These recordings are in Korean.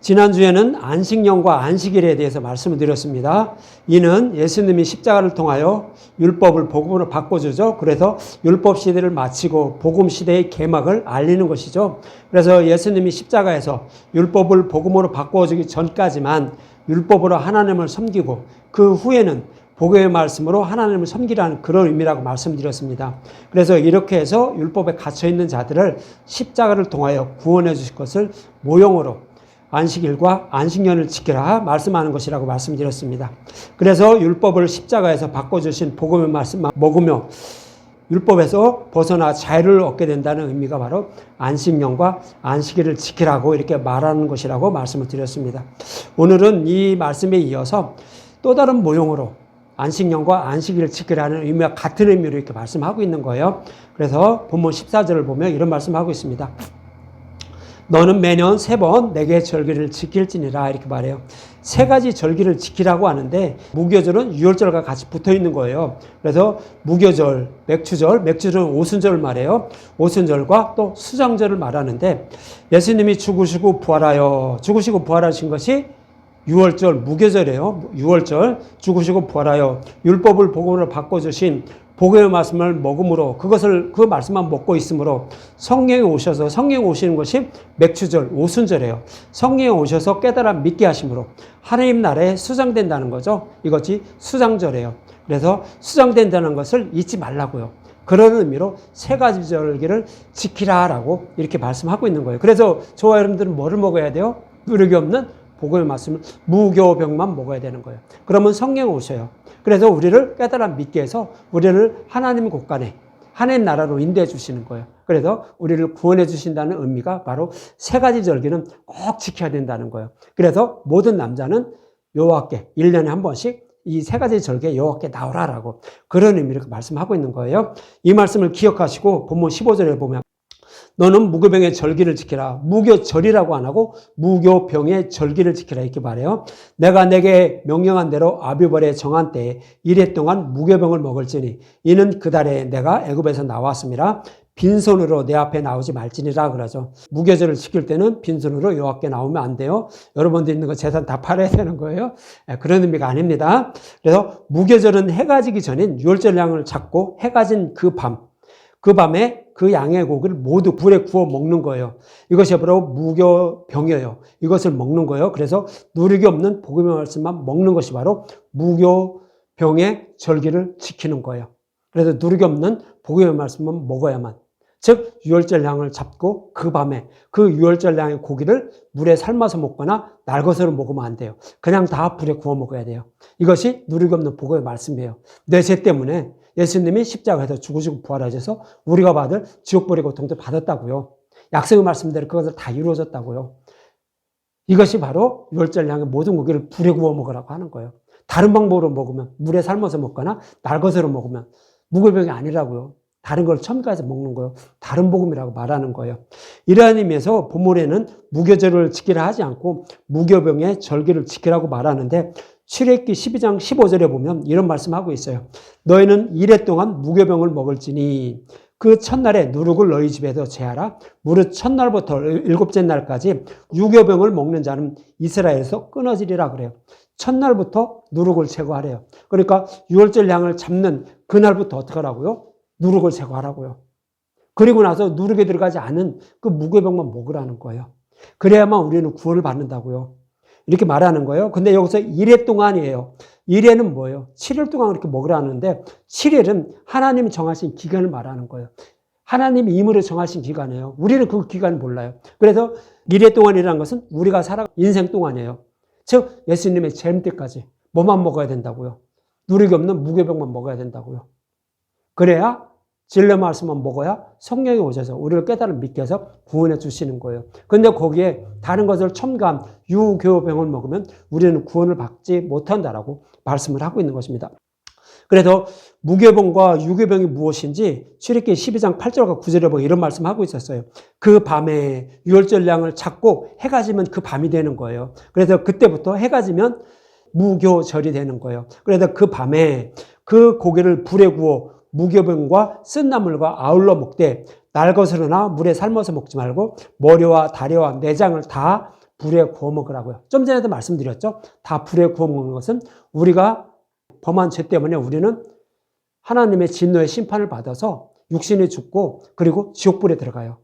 지난주에는 안식년과 안식일에 대해서 말씀을 드렸습니다. 이는 예수님이 십자가를 통하여 율법을 복음으로 바꿔주죠. 그래서 율법 시대를 마치고 복음 시대의 개막을 알리는 것이죠. 그래서 예수님이 십자가에서 율법을 복음으로 바꿔주기 전까지만 율법으로 하나님을 섬기고 그 후에는 복음의 말씀으로 하나님을 섬기라는 그런 의미라고 말씀드렸습니다. 그래서 이렇게 해서 율법에 갇혀있는 자들을 십자가를 통하여 구원해 주실 것을 모형으로 안식일과 안식년을 지키라 말씀하는 것이라고 말씀드렸습니다. 그래서 율법을 십자가에서 바꿔주신 복음의 말씀만 먹으며 율법에서 벗어나 자유를 얻게 된다는 의미가 바로 안식년과 안식일을 지키라고 이렇게 말하는 것이라고 말씀을 드렸습니다. 오늘은 이 말씀에 이어서 또 다른 모형으로 안식년과 안식일을 지키라는 의미와 같은 의미로 이렇게 말씀하고 있는 거예요. 그래서 본문 14절을 보면 이런 말씀하고 있습니다. 너는 매년 3번 내게 절기를 지킬지니라 이렇게 말해요. 3가지 절기를 지키라고 하는데 무교절은 유월절과 같이 붙어 있는 거예요. 그래서 무교절, 맥주절은 오순절을 말해요. 오순절과 또 수장절을 말하는데 예수님이 죽으시고 부활하신 것이 유월절, 무교절이에요. 유월절, 죽으시고 부활하여 율법을 복음으로 바꿔주신 복음의 말씀을 먹음으로 그 말씀만 먹고 있으므로 성령이 오시는 것이 맥주절, 오순절이에요. 성령이 오셔서 깨달아 믿게 하심으로 하나님 나라에 수장된다는 거죠. 이것이 수장절이에요. 그래서 수장된다는 것을 잊지 말라고요. 그런 의미로 3가지 절기를 지키라라고 이렇게 말씀하고 있는 거예요. 그래서 저와 여러분들은 뭐를 먹어야 돼요? 누룩이 없는 복음의 말씀을 무교병만 먹어야 되는 거예요. 그러면 성령이 오셔요. 그래서 우리를 깨달아 믿게 해서 우리를 하나님 곳간에 하나님 나라로 인도해 주시는 거예요. 그래서 우리를 구원해 주신다는 의미가 바로 3가지 절기는 꼭 지켜야 된다는 거예요. 그래서 모든 남자는 여호와께 1년에 한 번씩 이 3가지 절기에 여호와께 나오라라고 그런 의미를 말씀하고 있는 거예요. 이 말씀을 기억하시고 본문 15절에 보면 너는 무교병의 절기를 지키라. 무교절이라고 안 하고 무교병의 절기를 지키라 이렇게 말해요. 내가 내게 명령한 대로 아비벌에 정한 때에 이래 동안 무교병을 먹을지니 이는 그 달에 내가 애굽에서 나왔습니다. 빈손으로 내 앞에 나오지 말지니라 그러죠. 무교절을 지킬 때는 빈손으로 여호와께 나오면 안 돼요. 여러분들 있는 거 재산 다 팔아야 되는 거예요. 그런 의미가 아닙니다. 그래서 무교절은 해가 지기 전인 유월절 양을 잡고 해가 진 그 밤에 그 양의 고기를 모두 불에 구워 먹는 거예요. 이것이 바로 무교병이에요. 이것을 먹는 거예요. 그래서 누룩이 없는 복음의 말씀만 먹는 것이 바로 무교병의 절기를 지키는 거예요. 그래서 누룩이 없는 복음의 말씀만 먹어야만. 즉 유월절 양을 잡고 그 밤에 그 유월절 양의 고기를 물에 삶아서 먹거나 날것으로 먹으면 안 돼요. 그냥 다 불에 구워 먹어야 돼요. 이것이 누룩이 없는 복음의 말씀이에요. 내 죄 때문에 예수님이 십자가에서 죽으시고 부활하셔서 우리가 받을 지옥불의 고통도 받았다고요. 약속의 말씀대로 그것을 다 이루어졌다고요. 이것이 바로 유월절 양의 모든 고기를 불에 구워 먹으라고 하는 거예요. 다른 방법으로 먹으면 물에 삶아서 먹거나 날것으로 먹으면 무교병이 아니라고요. 다른 걸 첨가해서 먹는 거예요. 다른 복음이라고 말하는 거예요. 이러한 의미에서 본문에는 무교절을 지키라 하지 않고 무교병의 절기를 지키라고 말하는데 출애굽기 12장 15절에 보면 이런 말씀하고 있어요. 너희는 이래 동안 무교병을 먹을지니 그 첫날에 누룩을 너희 집에서 제하라. 무릇 첫날부터 7째 날까지 무교병을 먹는 자는 이스라엘에서 끊어지리라 그래요. 첫날부터 누룩을 제거하래요. 그러니까 유월절 양을 잡는 그날부터 어떻게 하라고요? 누룩을 제거하라고요. 그리고 나서 누룩에 들어가지 않은 그 무교병만 먹으라는 거예요. 그래야만 우리는 구원을 받는다고요. 이렇게 말하는 거예요. 근데 여기서 1회 동안이에요. 1회는 뭐예요? 7일 동안 그렇게 먹으라는데 7일은 하나님이 정하신 기간을 말하는 거예요. 하나님이 임의로 정하신 기간이에요. 우리는 그 기간을 몰라요. 그래서 1회 동안이라는 것은 우리가 살아간 인생 동안이에요. 즉 예수님의 재림 때까지 뭐만 먹어야 된다고요? 누룩이 없는 무교병만 먹어야 된다고요. 그래야 진리 말씀만 먹어야 성령이 오셔서 우리를 깨달아 믿게 해서 구원해 주시는 거예요. 근데 거기에 다른 것을 첨가한 유교병을 먹으면 우리는 구원을 받지 못한다라고 말씀을 하고 있는 것입니다. 그래서 무교병과 유교병이 무엇인지 출애굽기 12장 8절과 9절에 보면 이런 말씀하고 있었어요. 그 밤에 유월절 양을 잡고 해가 지면 그 밤이 되는 거예요. 그래서 그때부터 해가 지면 무교절이 되는 거예요. 그래서 그 밤에 그 고기를 불에 구워 무교병과 쓴나물과 아울러 먹되 날것으로나 물에 삶아서 먹지 말고 머리와 다리와 내장을 다 불에 구워 먹으라고요. 좀 전에도 말씀드렸죠. 다 불에 구워 먹는 것은 우리가 범한 죄 때문에 우리는 하나님의 진노의 심판을 받아서 육신이 죽고 그리고 지옥불에 들어가요.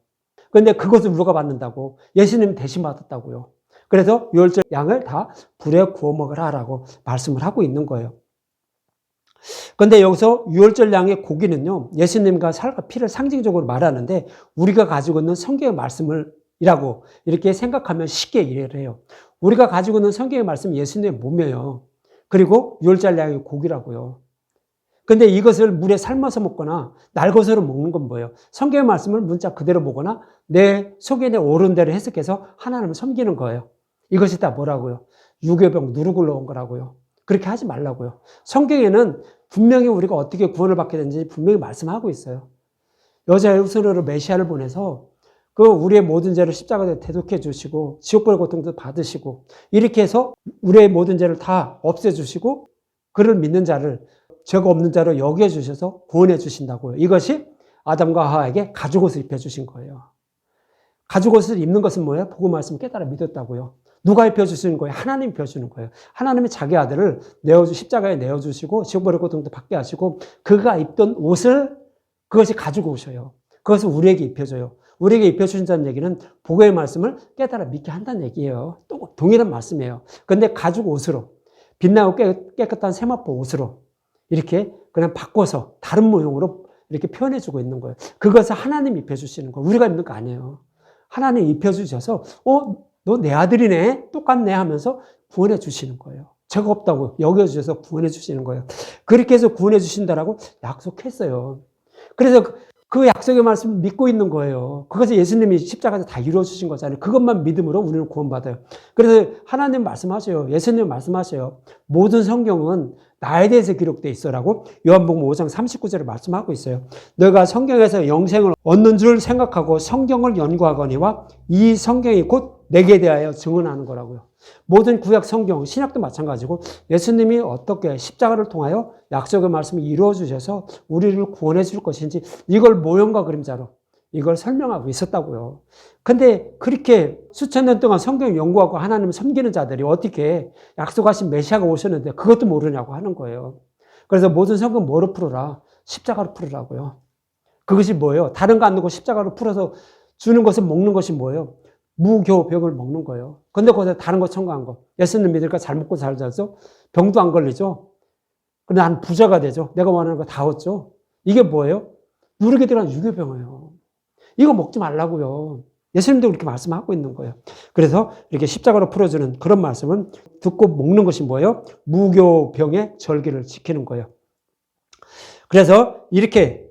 그런데 그것을 누가 받는다고? 예수님이 대신 받았다고요. 그래서 유월절 양을 다 불에 구워 먹으라라고 말씀을 하고 있는 거예요. 그런데 여기서 유월절 양의 고기는요, 예수님과 살과 피를 상징적으로 말하는데 우리가 가지고 있는 성경의 말씀을 이라고 이렇게 생각하면 쉽게 이해를 해요. 우리가 가지고 있는 성경의 말씀이 예수님의 몸이에요. 그리고 유월절 양의 고기라고요. 근데 이것을 물에 삶아서 먹거나 날것으로 먹는 건 뭐예요? 성경의 말씀을 문자 그대로 보거나 내 속에 내 옳은 대로 해석해서 하나님을 섬기는 거예요. 이것이 다 뭐라고요? 유괴병 누룩을 넣은 거라고요. 그렇게 하지 말라고요. 성경에는 분명히 우리가 어떻게 구원을 받게 되는지 분명히 말씀하고 있어요. 여자의 후손으로 메시아를 보내서 그 우리의 모든 죄를 십자가에 대속해 주시고 지옥불의 고통도 받으시고 이렇게 해서 우리의 모든 죄를 다 없애주시고 그를 믿는 자를 죄가 없는 자로 여겨주셔서 구원해 주신다고요. 이것이 아담과 하와에게 가죽옷을 입혀주신 거예요. 가죽옷을 입는 것은 뭐예요? 복음 말씀 깨달아 믿었다고요. 누가 입혀주시는 거예요? 하나님이 입혀주는 거예요. 하나님이 자기 아들을 십자가에 내어주시고 지옥불의 고통도 받게 하시고 그가 입던 옷을 그것이 가죽옷이에요. 그것을 우리에게 입혀줘요. 우리에게 입혀주신다는 얘기는 복음의 말씀을 깨달아 믿게 한다는 얘기예요. 또 동일한 말씀이에요. 그런데 가죽옷으로 빛나고 깨끗한 세마포 옷으로 이렇게 그냥 바꿔서 다른 모형으로 이렇게 표현해주고 있는 거예요. 그것을 하나님이 입혀주시는 거예요. 우리가 입는 거 아니에요. 하나님이 입혀주셔서 너 내 아들이네? 똑같네 하면서 구원해 주시는 거예요. 죄가 없다고 여겨주셔서 구원해 주시는 거예요. 그렇게 해서 구원해 주신다라고 약속했어요. 그래서 그 약속의 말씀을 믿고 있는 거예요. 그것을 예수님이 십자가에서 다 이루어 주신 거잖아요. 그것만 믿음으로 우리는 구원받아요. 그래서 하나님 말씀하셔요. 예수님 말씀하셔요. 모든 성경은 나에 대해서 기록되어 있어라고 요한복음 5장 39절에 말씀하고 있어요. 너가 성경에서 영생을 얻는 줄 생각하고 성경을 연구하거니와 이 성경이 곧 내게 대하여 증언하는 거라고요. 모든 구약 성경, 신약도 마찬가지고 예수님이 어떻게 십자가를 통하여 약속의 말씀을 이루어 주셔서 우리를 구원해 줄 것인지 이걸 모형과 그림자로 이걸 설명하고 있었다고요. 근데 그렇게 수천 년 동안 성경 연구하고 하나님을 섬기는 자들이 어떻게 약속하신 메시아가 오셨는데 그것도 모르냐고 하는 거예요. 그래서 모든 성경 뭐로 풀어라? 십자가로 풀으라고요. 그것이 뭐예요? 다른 거 안 넣고 십자가로 풀어서 주는 것은 먹는 것이 뭐예요? 무교병을 먹는 거예요. 근데 거기서 다른 거 첨가한 거. 예수님 믿으니까 잘 먹고 잘 자서 병도 안 걸리죠. 근데 난 부자가 되죠. 내가 원하는 거 다 얻죠. 이게 뭐예요? 누르게 들어간 유교병이에요. 이거 먹지 말라고요. 예수님도 그렇게 말씀하고 있는 거예요. 그래서 이렇게 십자가로 풀어주는 그런 말씀은 듣고 먹는 것이 뭐예요? 무교병의 절기를 지키는 거예요. 그래서 이렇게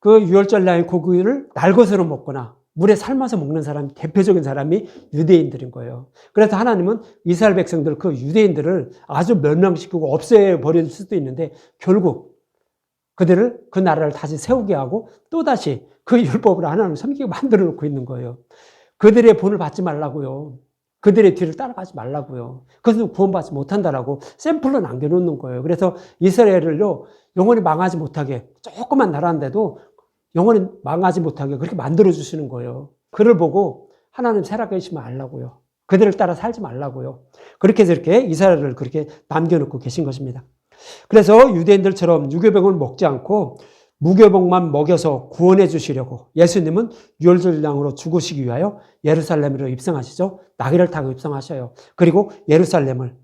그 유월절 날 고기를 날것으로 먹거나 물에 삶아서 먹는 사람, 대표적인 사람이 유대인들인 거예요. 그래서 하나님은 이스라엘 백성들, 그 유대인들을 아주 멸망시키고 없애버릴 수도 있는데 결국 그들을 그 나라를 다시 세우게 하고 또다시 그 율법으로 하나님을 섬기게 만들어 놓고 있는 거예요. 그들의 본을 받지 말라고요. 그들의 뒤를 따라가지 말라고요. 그것은 구원받지 못한다라고 샘플로 남겨놓는 거예요. 그래서 이스라엘을요, 영원히 망하지 못하게 조그만 나라인데도 영원히 망하지 못하게 그렇게 만들어주시는 거예요. 그를 보고 하나님 세락하시지 말라고요. 그들을 따라 살지 말라고요. 그렇게 해서 이렇게 이스라엘을 그렇게 남겨놓고 계신 것입니다. 그래서 유대인들처럼 유교병을 먹지 않고 무교병만 먹여서 구원해 주시려고 예수님은 유월절양으로 죽으시기 위하여 예루살렘으로 입성하시죠. 나귀를 타고 입성하셔요. 그리고 예루살렘을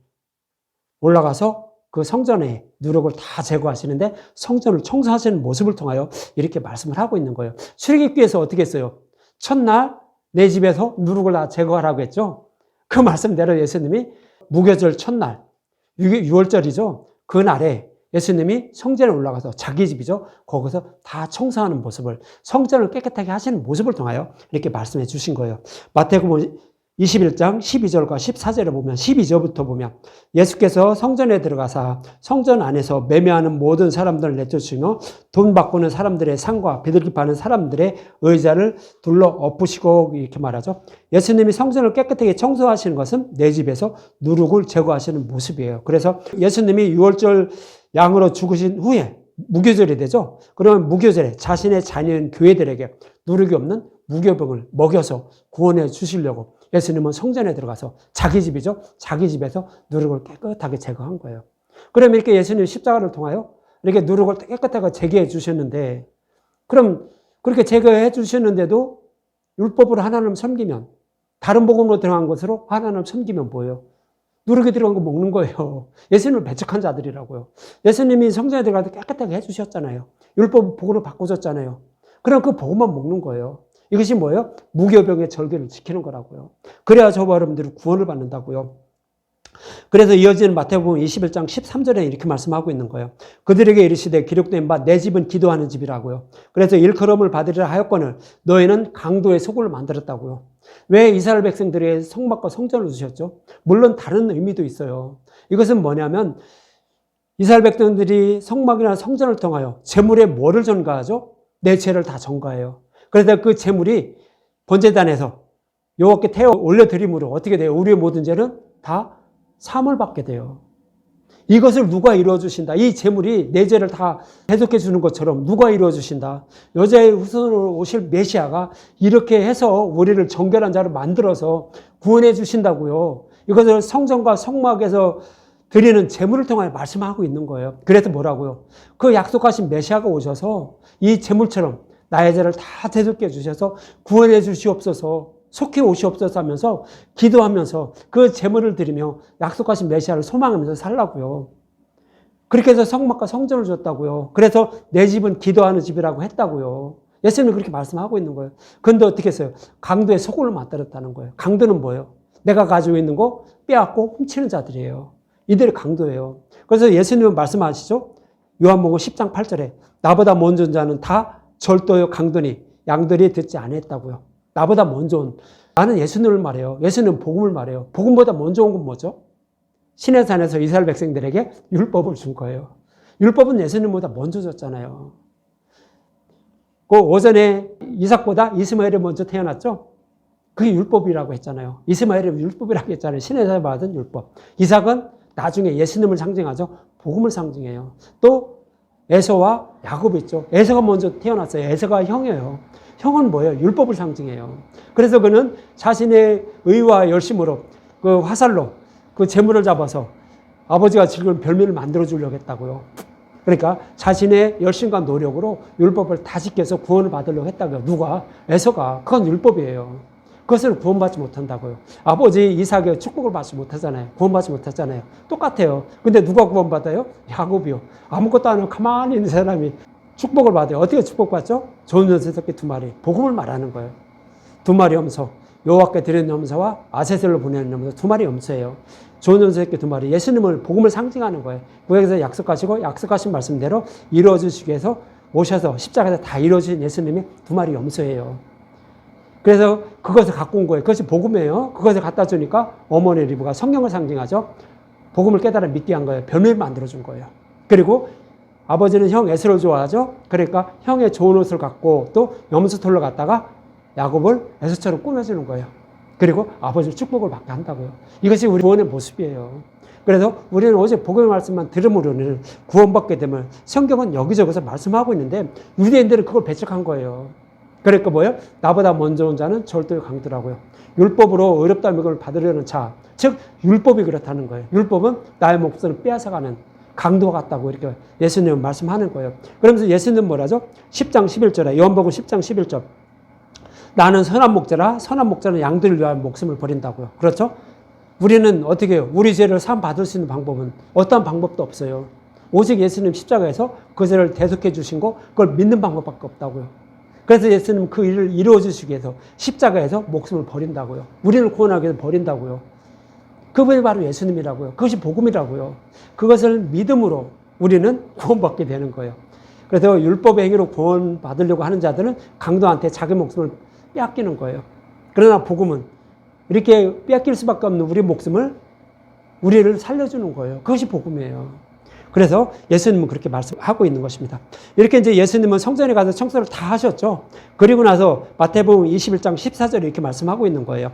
올라가서 그 성전의 누룩을 다 제거하시는데 성전을 청소하시는 모습을 통하여 이렇게 말씀을 하고 있는 거예요. 출애굽기에서 어떻게 했어요? 첫날 내 집에서 누룩을 다 제거하라고 했죠. 그 말씀대로 예수님이 무교절 첫날, 6월절이죠. 그날에 예수님이 성전에 올라가서 자기 집이죠. 거기서 다 청소하는 모습을, 성전을 깨끗하게 하시는 모습을 통하여 이렇게 말씀해 주신 거예요. 마태복음 21장 12절과 14절에 보면 12절부터 보면 예수께서 성전에 들어가사 성전 안에서 매매하는 모든 사람들을 내쫓으며 돈 바꾸는 사람들의 상과 비둘기 파는 사람들의 의자를 둘러 엎으시고 이렇게 말하죠. 예수님이 성전을 깨끗하게 청소하시는 것은 내 집에서 누룩을 제거하시는 모습이에요. 그래서 예수님이 6월절 양으로 죽으신 후에 무교절이 되죠. 그러면 무교절에 자신의 자녀인 교회들에게 누룩이 없는 무교병을 먹여서 구원해 주시려고 예수님은 성전에 들어가서 자기 집이죠. 자기 집에서 누룩을 깨끗하게 제거한 거예요. 그럼 이렇게 예수님 십자가를 통하여 이렇게 누룩을 깨끗하게 제거해 주셨는데, 그럼 그렇게 제거해 주셨는데도 율법으로 하나님 섬기면, 다른 복음으로 들어간 것으로 하나님 섬기면 뭐예요? 누룩이 들어간 거 먹는 거예요. 예수님을 배척한 자들이라고요. 예수님이 성전에 들어갈 때 깨끗하게 해주셨잖아요. 율법 복음으로 바꾸셨잖아요. 그럼 그 복음만 먹는 거예요. 이것이 뭐예요? 무교병의 절개를 지키는 거라고요. 그래야 저와 여러분들이 구원을 받는다고요. 그래서 이어지는 마태복음 21장 13절에 이렇게 말씀하고 있는 거예요. 그들에게 이르시되 기록된 바 내 집은 기도하는 집이라고요. 그래서 일컬음을 받으리라 하였거늘 너희는 강도의 소굴을 만들었다고요. 왜 이스라엘 백성들에게 성막과 성전을 주셨죠? 물론 다른 의미도 있어요. 이것은 뭐냐면 이스라엘 백성들이 성막이나 성전을 통하여 제물에 뭐를 전가하죠? 내 죄를 다 전가해요. 그래서 그 제물이 번제단에서 여호와께 태워 올려드림으로 어떻게 돼요? 우리의 모든 죄는 다 사함을 받게 돼요. 이것을 누가 이루어 주신다? 이 제물이 내 죄를 다 해독해 주는 것처럼 누가 이루어 주신다? 여자의 후손으로 오실 메시아가 이렇게 해서 우리를 정결한 자로 만들어서 구원해 주신다고요. 이것을 성전과 성막에서 드리는 제물을 통해 말씀하고 있는 거예요. 그래서 뭐라고요? 그 약속하신 메시아가 오셔서 이 제물처럼 나의 죄를 다 대속해 주셔서 구원해 주시옵소서, 속히 오시옵소서 하면서 기도하면서 그 제물을 드리며 약속하신 메시아를 소망하면서 살라고요. 그렇게 해서 성막과 성전을 줬다고요. 그래서 내 집은 기도하는 집이라고 했다고요. 예수님은 그렇게 말씀하고 있는 거예요. 그런데 어떻게 했어요? 강도의 소굴을 만들었다는 거예요. 강도는 뭐예요? 내가 가지고 있는 거 빼앗고 훔치는 자들이에요. 이들이 강도예요. 그래서 예수님은 말씀하시죠. 요한복음 10장 8절에 나보다 먼저 온 자는 다 절도요 강도니 양들이 듣지 않았다고요. 나보다 먼저 온, 나는 예수님을 말해요. 예수님은 복음을 말해요. 복음보다 먼저 온 건 뭐죠? 신의 산에서 이스라엘 백성들에게 율법을 준 거예요. 율법은 예수님보다 먼저 줬잖아요. 그 오전에 이삭보다 이스마엘이 먼저 태어났죠? 그게 율법이라고 했잖아요. 이스마엘이 율법이라고 했잖아요. 신의 산에 받은 율법. 이삭은 나중에 예수님을 상징하죠. 복음을 상징해요. 또 에서와 야곱이 있죠. 에서가 먼저 태어났어요. 에서가 형이에요. 형은 뭐예요? 율법을 상징해요. 그래서 그는 자신의 의와 열심으로 그 화살로 그 재물을 잡아서 아버지가 지금 별미를 만들어 주려고 했다고요. 그러니까 자신의 열심과 노력으로 율법을 다 지켜서 구원을 받으려고 했다고요. 누가? 에서가. 그건 율법이에요. 그것을 구원받지 못한다고요. 아버지 이삭의 축복을 받지 못하잖아요. 구원받지 못하잖아요. 똑같아요. 근데 누가 구원받아요? 야곱이요. 아무것도 안 하고 가만히 있는 사람이 축복을 받아요. 어떻게 축복받죠? 좋은 염소 새끼 2마리. 복음을 말하는 거예요. 2마리 염소. 여호와께 드리는 염소와 아세셀로 보내는 염소 2마리 염소예요. 좋은 염소 새끼 2마리. 예수님을 복음을 상징하는 거예요. 구약에서 약속하시고 약속하신 말씀대로 이루어 주시기 위해서 오셔서 십자가에서 다 이루어진 예수님이 2마리 염소예요. 그래서 그것을 갖고 온 거예요. 그것이 복음이에요. 그것을 갖다 주니까 어머니 리브가 성령을 상징하죠. 복음을 깨달아 믿게 한 거예요. 변을 만들어준 거예요. 그리고 아버지는 형 에서를 좋아하죠. 그러니까 형의 좋은 옷을 갖고 또 염소털로 갖다가 야곱을 에서처럼 꾸며주는 거예요. 그리고 아버지의 축복을 받게 한다고요. 이것이 우리 구원의 모습이에요. 그래서 우리는 오직 복음의 말씀만 들음으로는 구원받게 되면 성경은 여기저기서 말씀하고 있는데 유대인들은 그걸 배척한 거예요. 그러니까 뭐예요? 나보다 먼저 온 자는 절도의 강도라고요. 율법으로 의롭다함을 받으려는 자, 즉 율법이 그렇다는 거예요. 율법은 나의 목숨을 빼앗아가는 강도와 같다고 이렇게 예수님은 말씀하는 거예요. 그러면서 예수님은 뭐라죠? 10장 11절에 요한복음 10장 11절 나는 선한 목자라 선한 목자는 양들을 위하여 목숨을 버린다고요. 그렇죠? 우리는 어떻게 해요? 우리 죄를 사함 받을 수 있는 방법은 어떠한 방법도 없어요. 오직 예수님 십자가에서 그 죄를 대속해 주신 거 그걸 믿는 방법밖에 없다고요. 그래서 예수님은 그 일을 이루어 주시기 위해서 십자가에서 목숨을 버린다고요. 우리를 구원하기 위해서 버린다고요. 그분이 바로 예수님이라고요. 그것이 복음이라고요. 그것을 믿음으로 우리는 구원받게 되는 거예요. 그래서 율법의 행위로 구원받으려고 하는 자들은 강도한테 자기 목숨을 빼앗기는 거예요. 그러나 복음은 이렇게 빼앗길 수밖에 없는 우리 목숨을 우리를 살려주는 거예요. 그것이 복음이에요. 그래서 예수님은 그렇게 말씀하고 있는 것입니다. 이렇게 이제 예수님은 성전에 가서 청소를 다 하셨죠. 그리고 나서 마태복음 21장 14절에 이렇게 말씀하고 있는 거예요.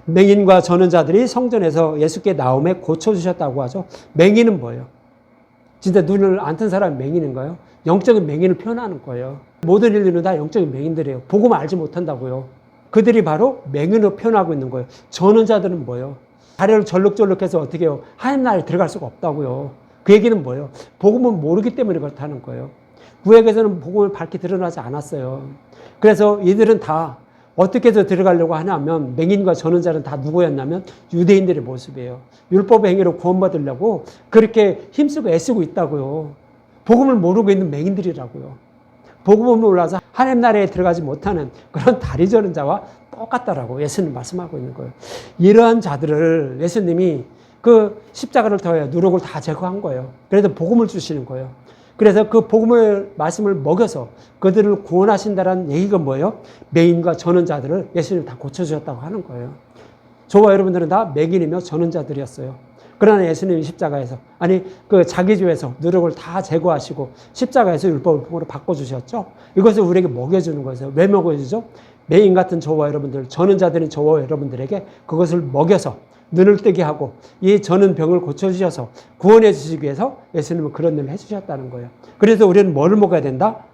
맹인과 저는 자들이 성전에서 예수께 나옴에 고쳐주셨다고 하죠. 맹인은 뭐예요? 진짜 눈을 안 뜬 사람이 맹인인 거예요? 영적인 맹인을 표현하는 거예요. 모든 인류는 다 영적인 맹인들이에요. 복음을 알지 못한다고요. 그들이 바로 맹인으로 표현하고 있는 거예요. 저는 자들은 뭐예요? 다리를 절룩절룩해서 어떻게 해요? 하나님 나라에 들어갈 수가 없다고요. 그 얘기는 뭐예요? 복음을 모르기 때문에 그렇다는 거예요. 구약에서는 복음을 밝게 드러나지 않았어요. 그래서 이들은 다 어떻게 해서 들어가려고 하냐면 맹인과 저는 자는 다 누구였냐면 유대인들의 모습이에요. 율법의 행위로 구원받으려고 그렇게 힘쓰고 애쓰고 있다고요. 복음을 모르고 있는 맹인들이라고요. 복음을 몰라서 하나님 나라에 들어가지 못하는 그런 다리 저는 자와 똑같다라고 예수님 말씀하고 있는 거예요. 이러한 자들을 예수님이 그 십자가를 통해 누룩을 다 제거한 거예요. 그래서 복음을 주시는 거예요. 그래서 그 복음을 말씀을 먹여서 그들을 구원하신다는 얘기가 뭐예요? 맹인과 전원자들을 예수님이 다 고쳐주셨다고 하는 거예요. 저와 여러분들은 다 맹인이며 전원자들이었어요. 그러나 예수님이 십자가에서 그 자기주에서 누룩을 다 제거하시고 십자가에서 율법을 복음으로 바꿔주셨죠. 이것을 우리에게 먹여주는 거예요. 왜 먹여주죠? 맹인 같은 저와 여러분들, 전원자들인 저와 여러분들에게 그것을 먹여서 눈을 뜨게 하고 이 저는 병을 고쳐주셔서 구원해 주시기 위해서 예수님은 그런 일을 해주셨다는 거예요. 그래서 우리는 뭐를 먹어야 된다?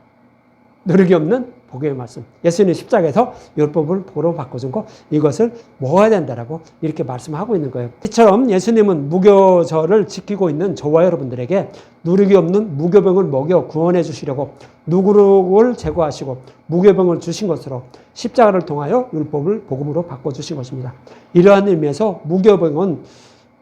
누룩이 없는 복음의 말씀. 예수님 십자가에서 율법을 복으로 바꿔준 거, 이것을 먹어야 된다라고 이렇게 말씀하고 있는 거예요. 이처럼 예수님은 무교절을 지키고 있는 저와 여러분들에게 누룩이 없는 무교병을 먹여 구원해 주시려고 누룩을 제거하시고 무교병을 주신 것으로 십자가를 통하여 율법을 복음으로 바꿔주신 것입니다. 이러한 의미에서 무교병은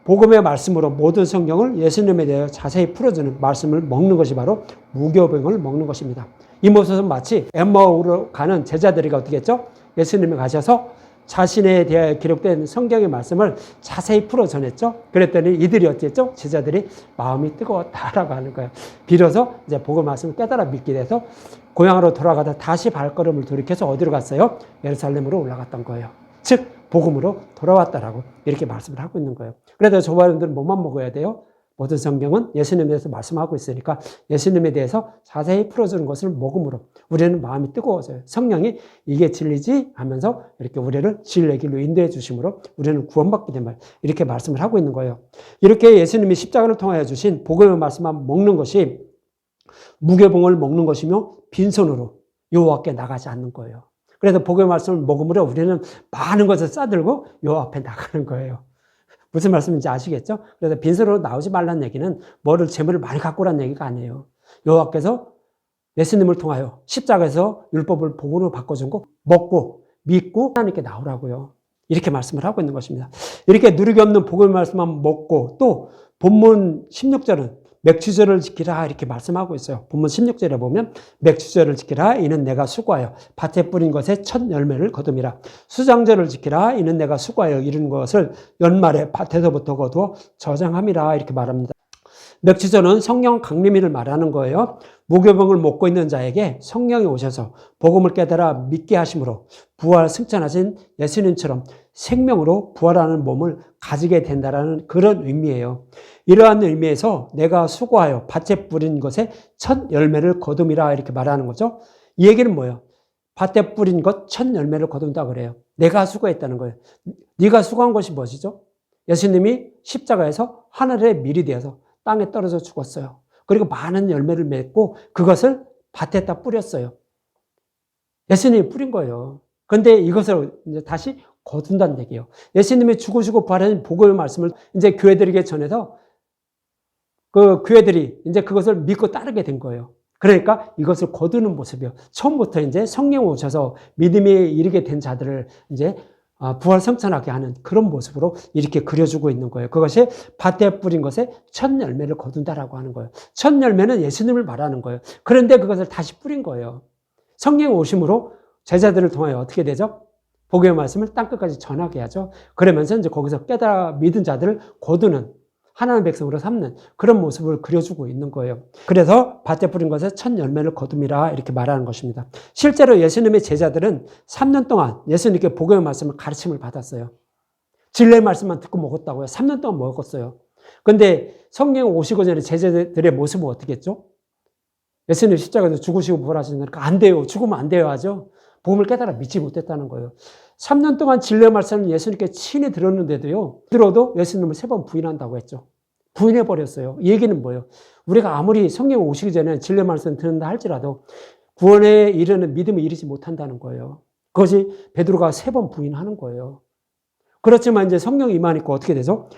복음의 말씀으로 모든 성경을 예수님에 대해 자세히 풀어주는 말씀을 먹는 것이 바로 무교병을 먹는 것입니다. 이 모습은 마치 엠마오로 가는 제자들이 어떻게 했죠? 예수님이 가셔서 자신에 대해 기록된 성경의 말씀을 자세히 풀어 전했죠. 그랬더니 이들이 어땠죠? 제자들이 마음이 뜨거웠다라고 하는 거예요. 비로소 이제 복음 말씀을 깨달아 믿게 돼서 고향으로 돌아가다 다시 발걸음을 돌이켜서 어디로 갔어요? 예루살렘으로 올라갔던 거예요. 즉 복음으로 돌아왔다라고 이렇게 말씀을 하고 있는 거예요. 그래서 저와 여러분들은 뭐만 먹어야 돼요? 모든 성경은 예수님에 대해서 말씀하고 있으니까 예수님에 대해서 자세히 풀어주는 것을 먹음으로 우리는 마음이 뜨거워져요. 성령이 이게 진리지 하면서 이렇게 우리를 진리의 길로 인도해 주심으로 우리는 구원받게 된 말, 이렇게 말씀을 하고 있는 거예요. 이렇게 예수님이 십자가를 통하여 주신 복음의 말씀만 먹는 것이 무교병을 먹는 것이며 빈손으로 여호와께 나가지 않는 거예요. 그래서 복음의 말씀을 먹음으로 우리는 많은 것을 싸들고 여호와 앞에 나가는 거예요. 무슨 말씀인지 아시겠죠? 그래서 빈손으로 나오지 말라는 얘기는 뭐를 재물을 많이 갖고 오라는 얘기가 아니에요. 여호와께서 예수님을 통하여 십자가에서 율법을 복음으로 바꿔준 거 먹고 믿고 하나님께 나오라고요. 이렇게 말씀을 하고 있는 것입니다. 이렇게 누룩이 없는 복음의 말씀만 먹고 또 본문 16절은 맥추절을 지키라 이렇게 말씀하고 있어요. 본문 16절에 보면 맥추절을 지키라 이는 내가 수고하여 밭에 뿌린 것에 첫 열매를 거둠이라. 수장절을 지키라 이는 내가 수고하여 이룬 것을 연말에 밭에서부터 거두어 저장함이라 이렇게 말합니다. 맥추절은 성령 강림일을 말하는 거예요. 무교병을 먹고 있는 자에게 성령이 오셔서 복음을 깨달아 믿게 하심으로 부활 승천하신 예수님처럼 생명으로 부활하는 몸을 가지게 된다는 그런 의미예요. 이러한 의미에서 내가 수고하여 밭에 뿌린 것에 첫 열매를 거둠이라 이렇게 말하는 거죠. 이 얘기는 뭐예요? 밭에 뿌린 것 첫 열매를 거둔다 그래요. 내가 수고했다는 거예요. 네가 수고한 것이 무엇이죠? 예수님이 십자가에서 하늘의 밀이 되어서 땅에 떨어져 죽었어요. 그리고 많은 열매를 맺고 그것을 밭에다 뿌렸어요. 예수님이 뿌린 거예요. 그런데 이것을 이제 다시 거둔다는 얘기예요. 예수님이 죽으시고 부활하신 복음의 말씀을 이제 교회들에게 전해서 그 교회들이 이제 그것을 믿고 따르게 된 거예요. 그러니까 이것을 거두는 모습이에요. 처음부터 이제 성령 오셔서 믿음에 이르게 된 자들을 이제 부활 성천하게 하는 그런 모습으로 이렇게 그려주고 있는 거예요. 그것이 밭에 뿌린 것에 첫 열매를 거둔다라고 하는 거예요. 첫 열매는 예수님을 말하는 거예요. 그런데 그것을 다시 뿌린 거예요. 성령 오심으로 제자들을 통하여 어떻게 되죠? 복음의 말씀을 땅끝까지 전하게 하죠. 그러면서 이제 거기서 깨달아 믿은 자들을 거두는 하나님의 백성으로 삼는 그런 모습을 그려주고 있는 거예요. 그래서 밭에 뿌린 것에 첫 열매를 거둠이라 이렇게 말하는 것입니다. 실제로 예수님의 제자들은 3년 동안 예수님께 복음의 말씀을 가르침을 받았어요. 진리의 말씀만 듣고 먹었다고요. 3년 동안 먹었어요. 그런데 성령 오시고 전에 제자들의 모습은 어떻게 했죠? 예수님 십자가에서 죽으시고 부활하시니까 안 돼요. 죽으면 안 돼요 하죠. 복음을 깨달아 믿지 못했다는 거예요. 3년 동안 진리의 말씀을 예수님께 친히 들었는데도요. 들어도 예수님을 3번 부인한다고 했죠. 부인해버렸어요. 이 얘기는 뭐예요? 우리가 아무리 성령 오시기 전에 진리의 말씀을 듣는다 할지라도 구원에 이르는 믿음에 이르지 못한다는 거예요. 그것이 베드로가 3번 부인하는 거예요. 그렇지만 이제 성령이 임하니까 어떻게 되죠?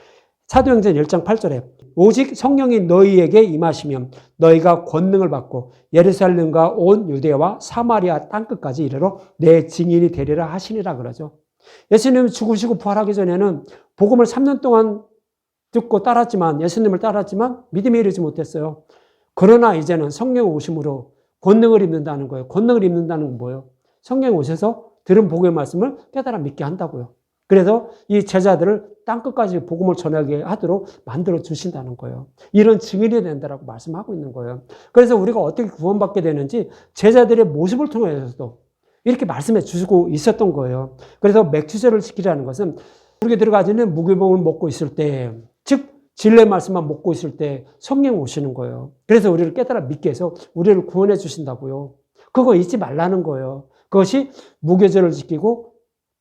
사도행전 1장 8절에 오직 성령이 너희에게 임하시면 너희가 권능을 받고 예루살렘과 온 유대와 사마리아 땅끝까지 이르러 내 증인이 되리라 하시니라 그러죠. 예수님이 죽으시고 부활하기 전에는 복음을 3년 동안 듣고 따랐지만, 예수님을 따랐지만 믿음에 이르지 못했어요. 그러나 이제는 성령 오심으로 권능을 입는다는 거예요. 권능을 입는다는 건 뭐예요? 성령 오셔서 들은 복음의 말씀을 깨달아 믿게 한다고요. 그래서 이 제자들을 땅끝까지 복음을 전하게 하도록 만들어 주신다는 거예요. 이런 증인이 된다라고 말씀하고 있는 거예요. 그래서 우리가 어떻게 구원받게 되는지 제자들의 모습을 통해서도 이렇게 말씀해 주시고 있었던 거예요. 그래서 맥주제를 지키라는 것은 우리가 들어가지 있는 무교병을 먹고 있을 때, 즉 진리의 말씀만 먹고 있을 때 성령 오시는 거예요. 그래서 우리를 깨달아 믿게 해서 우리를 구원해 주신다고요. 그거 잊지 말라는 거예요. 그것이 무교제를 지키고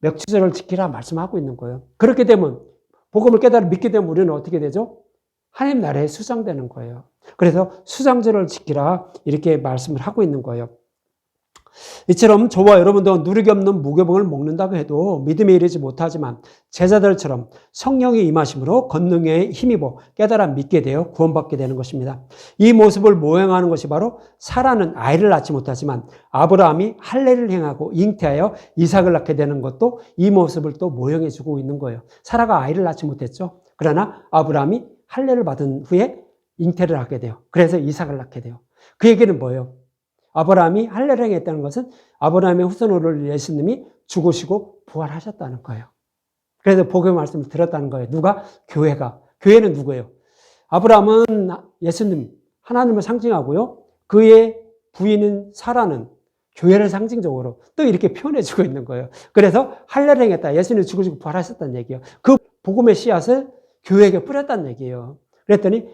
맥주제를 지키라 말씀하고 있는 거예요. 그렇게 되면 복음을 깨달아 믿게 되면 우리는 어떻게 되죠? 하나님 나라에 수장되는 거예요. 그래서 수장제를 지키라 이렇게 말씀을 하고 있는 거예요. 이처럼 저와 여러분도 누리기 없는 무교병을 먹는다고 해도 믿음에 이르지 못하지만 제자들처럼 성령이 임하심으로 권능에 힘입어 깨달아 믿게 되어 구원받게 되는 것입니다. 이 모습을 모형하는 것이 바로 사라는 아이를 낳지 못하지만 아브라함이 할례를 행하고 잉태하여 이삭을 낳게 되는 것도 이 모습을 또 모형해 주고 있는 거예요. 사라가 아이를 낳지 못했죠. 그러나 아브라함이 할례를 받은 후에 잉태를 하게 돼요. 그래서 이삭을 낳게 돼요. 그 얘기는 뭐예요? 아브라함이 할례를 행했다는 것은 아브라함의 후손으로 예수님이 죽으시고 부활하셨다는 거예요. 그래서 복음의 말씀을 들었다는 거예요. 누가? 교회가. 교회는 누구예요? 아브라함은 예수님, 하나님을 상징하고요. 그의 부인인 사라는 교회를 상징적으로 또 이렇게 표현해주고 있는 거예요. 그래서 할례를 행했다. 예수님이 죽으시고 부활하셨다는 얘기예요. 그 복음의 씨앗을 교회에게 뿌렸다는 얘기예요. 그랬더니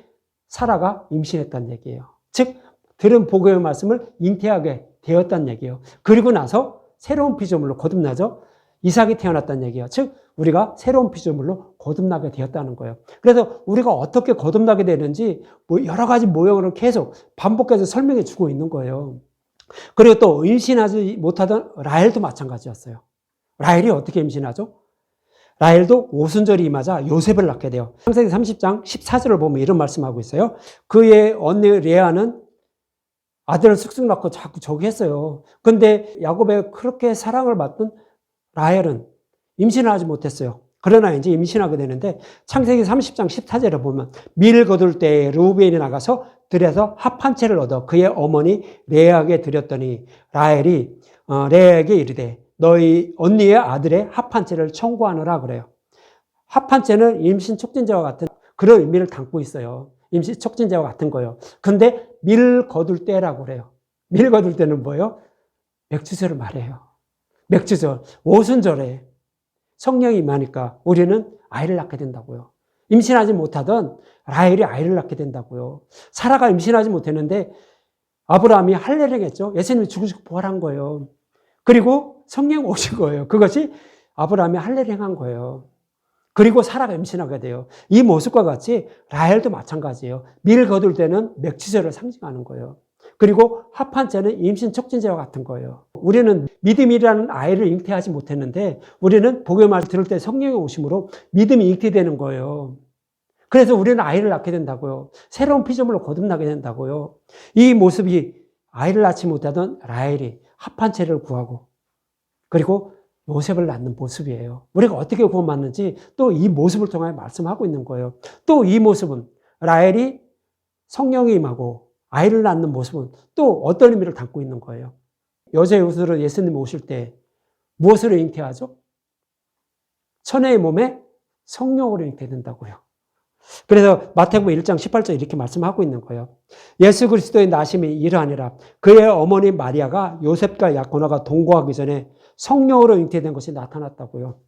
사라가 임신했다는 얘기예요. 즉 들은 복음의 말씀을 잉태하게 되었다는 얘기예요. 그리고 나서 새로운 피조물로 거듭나죠. 이삭이 태어났다는 얘기예요. 즉 우리가 새로운 피조물로 거듭나게 되었다는 거예요. 그래서 우리가 어떻게 거듭나게 되는지 여러 가지 모형으로 계속 반복해서 설명해 주고 있는 거예요. 그리고 또 임신하지 못하던 라헬도 마찬가지였어요. 라헬이 어떻게 임신하죠? 라헬도 오순절이 임하자 요셉을 낳게 돼요. 창세기 30장 14절을 보면 이런 말씀하고 있어요. 그의 언니 레아는 아들을 쑥쑥 낳고 자꾸 저기 했어요. 근데 야곱의 그렇게 사랑을 받던 라헬은 임신을 하지 못했어요. 그러나 이제 임신하게 되는데 창세기 30장 14절에 보면 밀 거둘 때에 르우벤이 나가서 들에서 합 한 채를 얻어 그의 어머니 레아에게 드렸더니 라헬이 레아에게 이르되 너희 언니의 아들의 합 한 채를 청구하느라 그래요. 합 한 채는 임신 촉진제와 같은 그런 의미를 담고 있어요. 임신 촉진제와 같은 거예요. 근데 밀 거둘 때라고 그래요. 밀 거둘 때는 뭐예요? 맥주절을 말해요. 맥주절, 오순절에 성령이 임하니까 우리는 아이를 낳게 된다고요. 임신하지 못하던 라헬이 아이를 낳게 된다고요. 사라가 임신하지 못했는데 아브라함이 할례를 했죠. 예수님이 죽으시고 부활한 거예요. 그리고 성령 오신 거예요. 그것이 아브라함이 할례를 행한 거예요. 그리고 사라가 임신하게 돼요. 이 모습과 같이 라헬도 마찬가지예요. 밀 거둘 때는 맥주제를 상징하는 거예요. 그리고 합한 채는 임신 촉진제와 같은 거예요. 우리는 믿음이라는 아이를 잉태하지 못했는데 우리는 복음의 말을 들을 때 성령의 오심으로 믿음이 잉태되는 거예요. 그래서 우리는 아이를 낳게 된다고요. 새로운 피조물로 거듭나게 된다고요. 이 모습이 아이를 낳지 못하던 라헬이 합한 채를 구하고 그리고 요셉을 낳는 모습이에요. 우리가 어떻게 구원받는지 또 이 모습을 통해 말씀하고 있는 거예요. 또 이 모습은 라헬이 성령이 임하고 아이를 낳는 모습은 또 어떤 의미를 담고 있는 거예요. 여자의 옷으로 예수님이 오실 때 무엇으로 잉태하죠? 처녀의 몸에 성령으로 잉태된다고요. 그래서 마태복음 1장 18절 이렇게 말씀하고 있는 거예요. 예수 그리스도의 나심이 이러하니라. 그의 어머니 마리아가 요셉과 야고나가 동거하기 전에 성령으로 잉태된 것이 나타났다고요.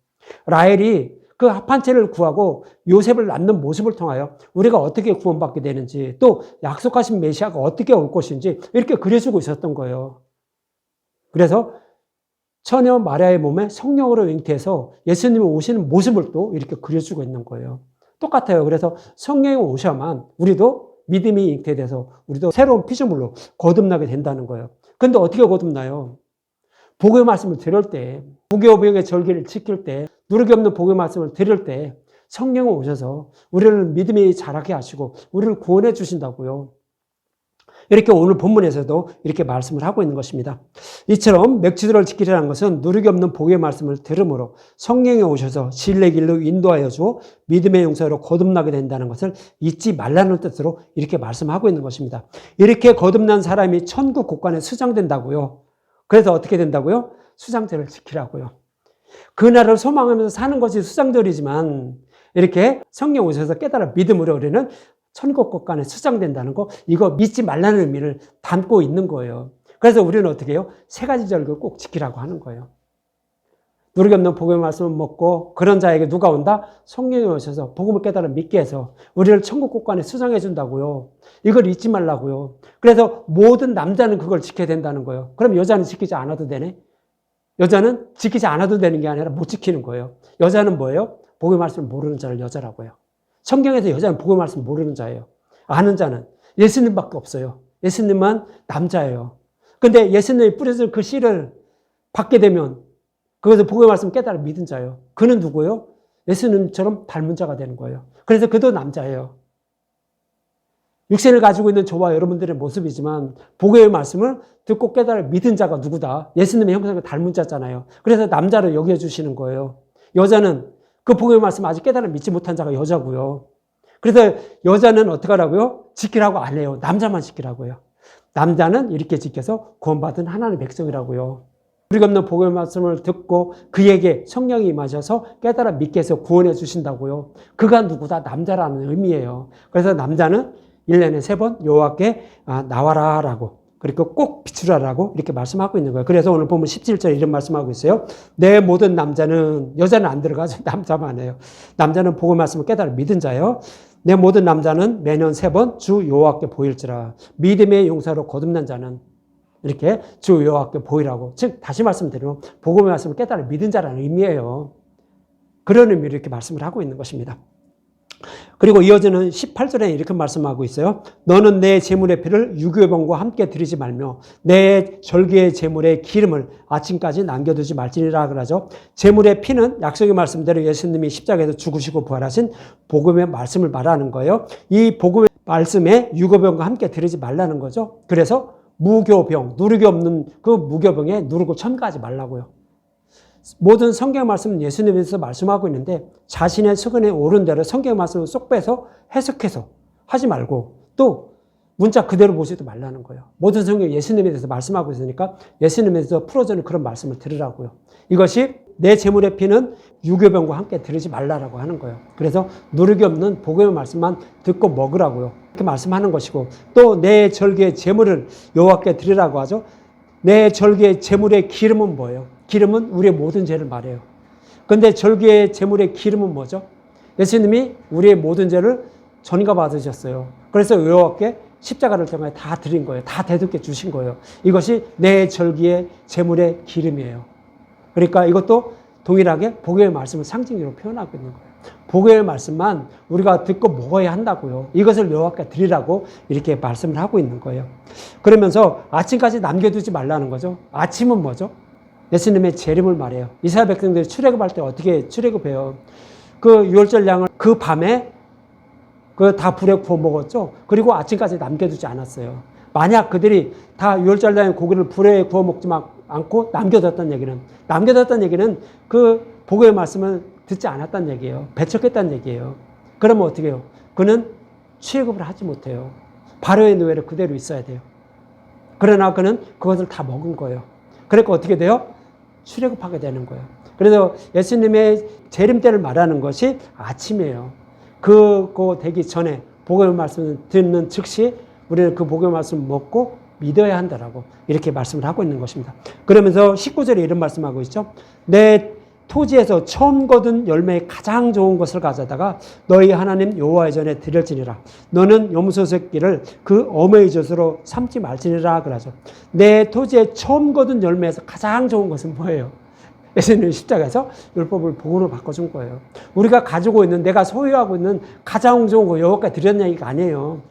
라헬이 그 합한 채를 구하고 요셉을 낳는 모습을 통하여 우리가 어떻게 구원받게 되는지 또 약속하신 메시아가 어떻게 올 것인지 이렇게 그려주고 있었던 거예요. 그래서 처녀 마리아의 몸에 성령으로 잉태해서 예수님이 오시는 모습을 또 이렇게 그려주고 있는 거예요. 똑같아요. 그래서 성령이 오셔야만 우리도 믿음이 잉태돼서 우리도 새로운 피조물로 거듭나게 된다는 거예요. 근데 어떻게 거듭나요? 복음의 말씀을 들을 때, 무교병의 절기를 지킬 때, 누르기 없는 복음의 말씀을 들을 때 성령이 오셔서 우리를 믿음이 자라게 하시고 우리를 구원해 주신다고요. 이렇게 오늘 본문에서도 이렇게 말씀을 하고 있는 것입니다. 이처럼 맥주들을 지키라는 것은 누르기 없는 복음의 말씀을 들음으로 성령이 오셔서 진리의 길로 인도하여 주어 믿음의 용사로 거듭나게 된다는 것을 잊지 말라는 뜻으로 이렇게 말씀하고 있는 것입니다. 이렇게 거듭난 사람이 천국 곳간에 수장된다고요. 그래서 어떻게 된다고요? 수장절을 지키라고요. 그날을 소망하면서 사는 것이 수장절이지만 이렇게 성령 오셔서 깨달아 믿음으로 우리는 천국 곳간에 수장된다는 거, 이거 믿지 말라는 의미를 담고 있는 거예요. 그래서 우리는 어떻게 해요? 세 가지 절기를 꼭 지키라고 하는 거예요. 누르기 없는 복음의 말씀을 먹고 그런 자에게 누가 온다? 성령이 오셔서 복음을 깨달아 믿게 해서 우리를 천국 곳간에 수장해 준다고요. 이걸 잊지 말라고요. 그래서 모든 남자는 그걸 지켜야 된다는 거예요. 그럼 여자는 지키지 않아도 되네? 여자는 지키지 않아도 되는 게 아니라 못 지키는 거예요. 여자는 뭐예요? 복음의 말씀을 모르는 자를 여자라고 해요. 성경에서 여자는 복음의 말씀 모르는 자예요. 아는 자는 예수님밖에 없어요. 예수님만 남자예요. 근데 예수님이 뿌려질 그 씨를 받게 되면 그것을 복음의 말씀 깨달아 믿은 자예요. 그는 누구예요? 예수님처럼 닮은 자가 되는 거예요. 그래서 그도 남자예요. 육신을 가지고 있는 저와 여러분들의 모습이지만 복음의 말씀을 듣고 깨달아 믿은 자가 누구다? 예수님의 형상을 닮은 자잖아요. 그래서 남자를 여겨주시는 거예요. 여자는 그 복음의 말씀 아직 깨달아 믿지 못한 자가 여자고요. 그래서 여자는 어떻게 하라고요? 지키라고 안 해요. 남자만 지키라고 해요. 남자는 이렇게 지켜서 구원받은 하나님의 백성이라고요. 우리가 없는 복음의 말씀을 듣고 그에게 성령이 임하셔서 깨달아 믿게 해서 구원해 주신다고요. 그가 누구다? 남자라는 의미예요. 그래서 남자는 1년에 3번 여호와께 나와라 라고, 그리고 꼭 비추라라고 이렇게 말씀하고 있는 거예요. 그래서 오늘 보면 17절에 이런 말씀하고 있어요. 내 모든 남자는, 여자는 안 들어가죠. 남자만 해요. 남자는 복음의 말씀을 깨달아 믿은 자예요. 내 모든 남자는 매년 3번 주 여호와께 보일지라. 믿음의 용사로 거듭난 자는 이렇게 주 여호와께 보이라고. 즉 다시 말씀드리면 복음의 말씀을 깨달아 믿은 자라는 의미예요. 그런 의미로 이렇게 말씀을 하고 있는 것입니다. 그리고 이어지는 18절에 이렇게 말씀하고 있어요. 너는 내 제물의 피를 유교병과 함께 드리지 말며 내 절기의 제물의 기름을 아침까지 남겨두지 말지니라 그러죠. 제물의 피는 약속의 말씀대로 예수님이 십자가에서 죽으시고 부활하신 복음의 말씀을 말하는 거예요. 이 복음의 말씀에 유교병과 함께 드리지 말라는 거죠. 그래서 무교병, 누르기 없는 그 무교병에 누르고 첨가하지 말라고요. 모든 성경 말씀은 예수님에서 말씀하고 있는데 자신의 수건에 오른 대로 성경 말씀을 쏙 빼서 해석해서 하지 말고 또 문자 그대로 보지도 말라는 거예요. 모든 성경 예수님에 대해서 말씀하고 있으니까 예수님에 대해서 풀어주는 그런 말씀을 들으라고요. 이것이 내 제물의 피는 유교병과 함께 들으지 말라라고 하는 거예요. 그래서 누르기 없는 복음의 말씀만 듣고 먹으라고요. 이렇게 말씀하는 것이고 또 내 절기의 제물을 여호와께 드리라고 하죠. 내 절기의 제물의 기름은 뭐예요? 기름은 우리의 모든 죄를 말해요. 그런데 절기의 제물의 기름은 뭐죠? 예수님이 우리의 모든 죄를 전가 받으셨어요. 그래서 여호와께 십자가를 통해 다 드린 거예요. 다 대속해 주신 거예요. 이것이 내 절기의 제물의 기름이에요. 그러니까 이것도 동일하게 복음의 말씀을 상징으로 표현하고 있는 거예요. 복음의 말씀만 우리가 듣고 먹어야 한다고요. 이것을 여호와께 드리라고 이렇게 말씀을 하고 있는 거예요. 그러면서 아침까지 남겨두지 말라는 거죠. 아침은 뭐죠? 예수님의 재림을 말해요. 이스라엘 백성들이 출애굽할 때 어떻게 출애굽해요? 그 유월절 양을 그 밤에 그 다 불에 구워 먹었죠. 그리고 아침까지 남겨두지 않았어요. 만약 그들이 다 유월절 양 고기를 불에 구워 먹지 않고 남겨뒀다는 얘기는 그 복음의 말씀을 듣지 않았다는 얘기예요. 배척했다는 얘기예요. 그러면 어떻게 해요? 그는 출애굽을 하지 못해요. 바로의 노예로 그대로 있어야 돼요. 그러나 그는 그것을 다 먹은 거예요. 그러니까 어떻게 돼요? 출애굽하게 되는 거예요. 그래서 예수님의 재림 때를 말하는 것이 아침이에요. 그거 되기 전에 복음의 말씀을 듣는 즉시 우리는 그 복음의 말씀을 먹고 믿어야 한다라고 이렇게 말씀을 하고 있는 것입니다. 그러면서 19절에 이런 말씀하고 있죠. 내 토지에서 처음 거둔 열매의 가장 좋은 것을 가져다가 너희 하나님 여호와의 전에 드릴지니라. 너는 염소 새끼를 그 어머니의 젖으로 삼지 말지니라 그러죠. 내 토지에 처음 거둔 열매에서 가장 좋은 것은 뭐예요? 예수님 십자가에서 율법을 복음으로 바꿔준 거예요. 우리가 가지고 있는, 내가 소유하고 있는 가장 좋은 거 여호와께 드렸는 얘기가 아니에요.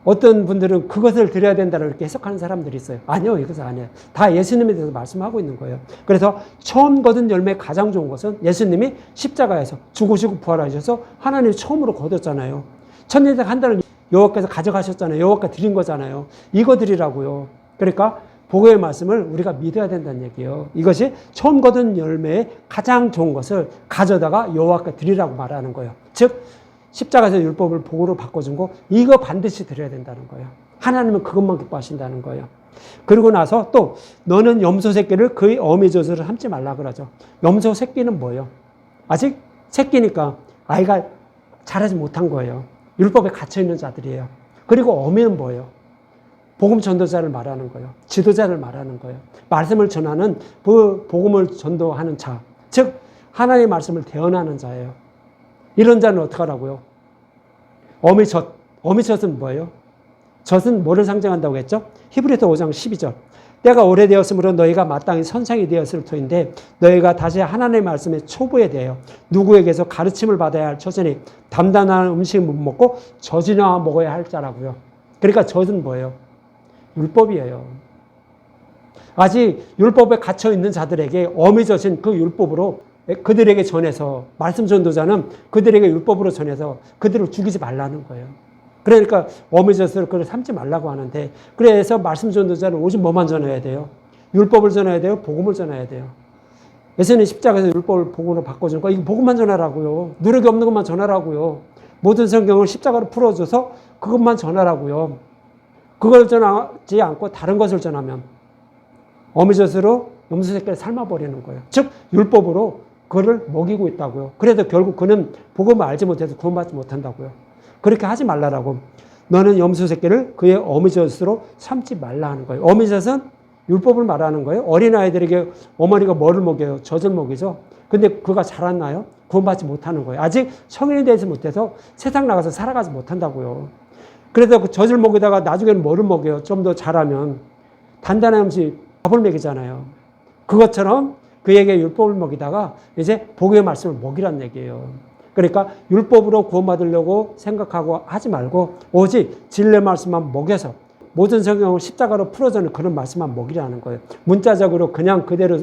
어떤 분들은 그것을 드려야 된다고 이렇게 해석하는 사람들이 있어요. 아니요, 이것은 아니에요. 다 예수님에 대해서 말씀하고 있는 거예요. 그래서 처음 거둔 열매 가장 좋은 것은 예수님이 십자가에서 죽으시고 부활하셔서 하나님이 처음으로 거뒀잖아요. 천년작 한 달을 여호와께서 가져가셨잖아요. 여호와께 드린 거잖아요. 이거 드리라고요. 그러니까 복음의 말씀을 우리가 믿어야 된다는 얘기예요. 이것이 처음 거둔 열매의 가장 좋은 것을 가져다가 여호와께 드리라고 말하는 거예요. 즉 십자가에서 율법을 복으로 바꿔준 거 이거 반드시 드려야 된다는 거예요. 하나님은 그것만 기뻐하신다는 거예요. 그리고 나서 또 너는 염소 새끼를 그의 어미 젖으로 삼지 말라 그러죠. 염소 새끼는 뭐예요? 아직 새끼니까 아이가 자라지 못한 거예요. 율법에 갇혀있는 자들이에요. 그리고 어미는 뭐예요? 복음 전도자를 말하는 거예요. 지도자를 말하는 거예요. 말씀을 전하는 그 복음을 전도하는 자, 즉 하나님의 말씀을 대언하는 자예요. 이런 자는 어떻게 하라고요? 어미젖. 어미젖은 뭐예요? 젖은 뭐를 상징한다고 했죠? 히브리서 5장 12절. 때가 오래되었으므로 너희가 마땅히 선생이 되었을 터인데 너희가 다시 하나님의 말씀의 초보에 대하여 누구에게서 가르침을 받아야 할 처지니 담담한 음식을 못 먹고 젖이나 먹어야 할 자라고요. 그러니까 젖은 뭐예요? 율법이에요. 아직 율법에 갇혀 있는 자들에게 어미젖인 그 율법으로 그들에게 전해서 말씀 전도자는 그들에게 율법으로 전해서 그들을 죽이지 말라는 거예요. 그러니까 어미젖을 그걸 삼지 말라고 하는데 그래서 말씀 전도자는 오직 뭐만 전해야 돼요? 율법을 전해야 돼요? 복음을 전해야 돼요. 예수님 십자가에서 율법을 복음으로 바꿔준 거 이거 복음만 전하라고요. 누르기 없는 것만 전하라고요. 모든 성경을 십자가로 풀어줘서 그것만 전하라고요. 그걸 전하지 않고 다른 것을 전하면 어미젖으로 염소 새끼를 삶아버리는 거예요. 즉 율법으로 그를 먹이고 있다고요. 그래도 결국 그는 복음을 알지 못해서 구원받지 못한다고요. 그렇게 하지 말라라고. 너는 염소 새끼를 그의 어미젖으로 삼지 말라 하는 거예요. 어미젖은 율법을 말하는 거예요. 어린아이들에게 어머니가 뭐를 먹여요? 젖을 먹이죠. 근데 그가 자랐나요? 구원받지 못하는 거예요. 아직 성인이 되지 못해서 세상 나가서 살아가지 못한다고요. 그래서 그 젖을 먹이다가 나중에는 뭐를 먹여요? 좀 더 자라면 단단한 음식, 밥을 먹이잖아요. 그것처럼 그에게 율법을 먹이다가 이제 복음의 말씀을 먹이란 얘기예요. 그러니까 율법으로 구원받으려고 생각하고 하지 말고 오직 진리의 말씀만 먹여서 모든 성경을 십자가로 풀어주는 그런 말씀만 먹이라는 거예요. 문자적으로 그냥 그대로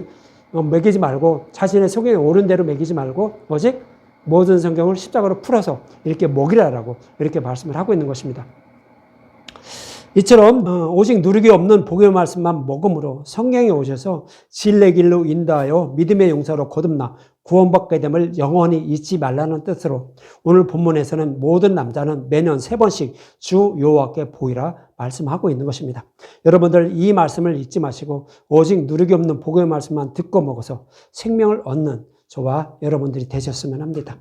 먹이지 말고 자신의 성경에 옳은 대로 먹이지 말고 오직 모든 성경을 십자가로 풀어서 이렇게 먹이라라고 이렇게 말씀을 하고 있는 것입니다. 이처럼 오직 누르기 없는 복음의 말씀만 먹음으로 성령이 오셔서 진리의 길로 인도하여 믿음의 용사로 거듭나 구원받게 됨을 영원히 잊지 말라는 뜻으로 오늘 본문에서는 모든 남자는 매년 3번씩 주 여호와께 보이라 말씀하고 있는 것입니다. 여러분들 이 말씀을 잊지 마시고 오직 누르기 없는 복음의 말씀만 듣고 먹어서 생명을 얻는 저와 여러분들이 되셨으면 합니다.